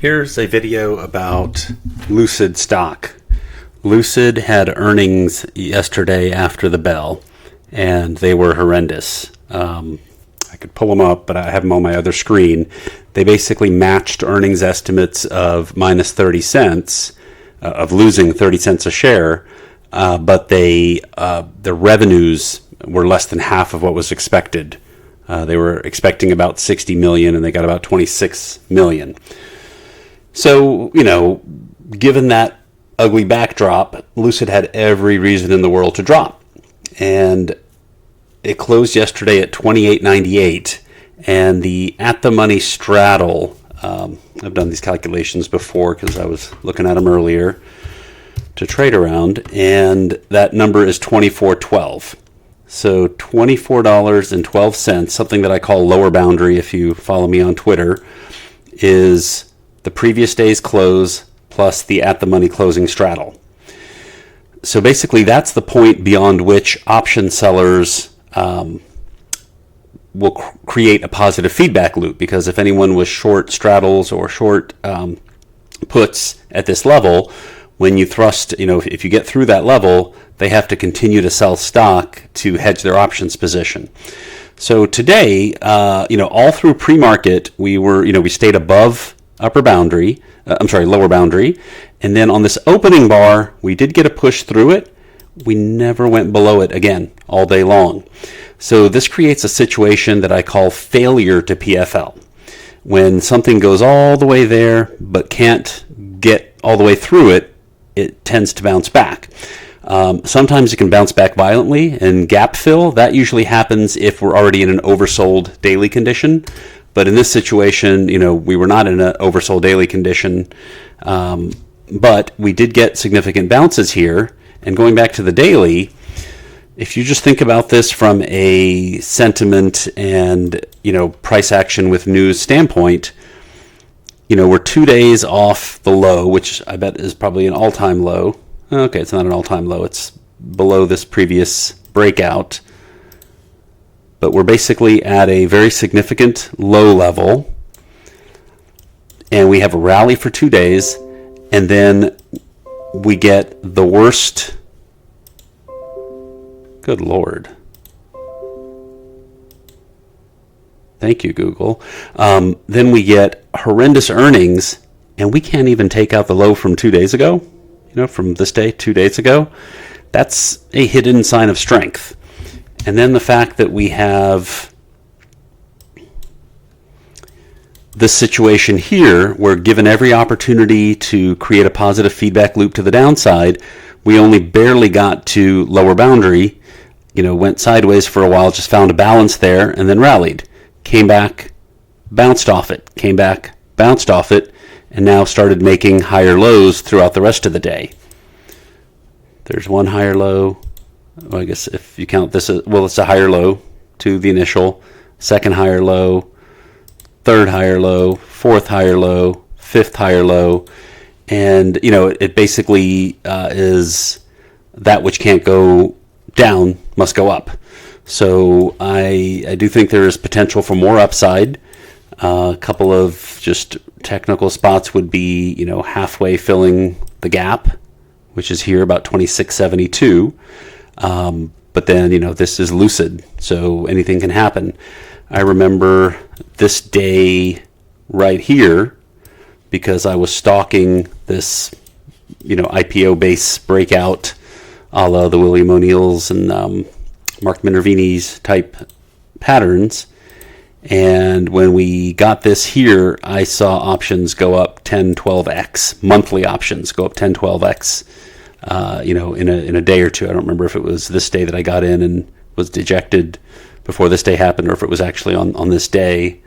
Here's a video about Lucid stock. Lucid had earnings yesterday after the bell, and they were horrendous. I could pull them up, but I have them on my other screen. They basically matched earnings estimates of minus 30 cents, of losing 30 cents a share, but the revenues were less than half of what was expected. They were expecting about 60 million, and they got about 26 million. So, given that ugly backdrop, Lucid had every reason in the world to drop. And it closed yesterday at $28.98. And the at-the-money straddle, I've done these calculations before because I was looking at them earlier to trade around, and that number is $24.12. So $24.12, something that I call lower boundary if you follow me on Twitter, is the previous day's close plus the at-the-money closing straddle. So basically that's the point beyond which option sellers will create a positive feedback loop, because if anyone was short straddles or short puts at this level, when you thrust, if you get through that level, they have to continue to sell stock to hedge their options position. So today, all through pre-market, we stayed above lower boundary, and then on this opening bar, we did get a push through it. We never went below it again all day long. So this creates a situation that I call failure to PFL. When something goes all the way there but can't get all the way through it, it tends to bounce back. Sometimes it can bounce back violently and gap fill. That usually happens if we're already in an oversold daily condition. But in this situation, we were not in an oversold daily condition, but we did get significant bounces here. And going back to the daily, if you just think about this from a sentiment and, price action with news standpoint, we're 2 days off the low, which I bet is probably an all-time low. Okay, it's not an all-time low. It's below this previous breakout. But we're basically at a very significant low level, and we have a rally for 2 days, and then we get the worst. Good Lord. Thank you, Google. Then we get horrendous earnings, and we can't even take out the low from 2 days ago, from this day, 2 days ago. That's a hidden sign of strength. And then the fact that we have this situation here where, given every opportunity to create a positive feedback loop to the downside, we only barely got to lower boundary, went sideways for a while, just found a balance there, and then rallied. Came back, bounced off it, came back, bounced off it, and now started making higher lows throughout the rest of the day. There's one higher low. Well, I guess if you count this, it's a higher low to the initial, second higher low, third higher low, fourth higher low, fifth higher low, and it basically is that which can't go down must go up. So I do think there is potential for more upside. A couple of just technical spots would be halfway filling the gap, which is here about 26.72. But then, this is Lucid, so anything can happen. I remember this day right here because I was stalking this, IPO base breakout a la the William O'Neill's and Mark Minervini's type patterns. And when we got this here, I saw options go up 10, 12x, monthly options go up 10, 12x. In a day or two. I don't remember if it was this day that I got in and was dejected before this day happened, or if it was actually on this day.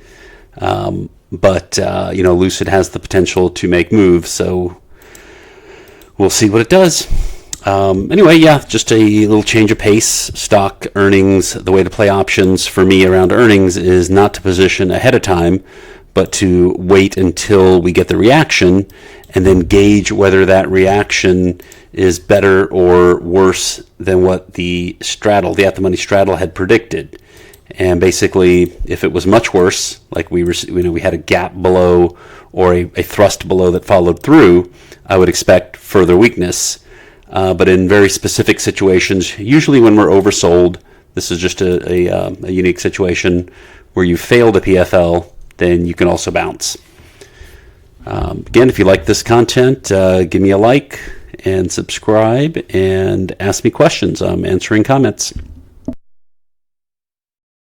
But Lucid has the potential to make moves, so we'll see what it does. Anyway, just a little change of pace. Stock earnings, the way to play options for me around earnings is not to position ahead of time, but to wait until we get the reaction and then gauge whether that reaction is better or worse than what the at-the-money straddle had predicted. And basically, if it was much worse, like we had a gap below or a thrust below that followed through, I would expect further weakness. But in very specific situations, usually when we're oversold, this is just a unique situation where you failed a PFL, then you can also bounce. Again, if you like this content, give me a like and subscribe and ask me questions. I'm answering comments.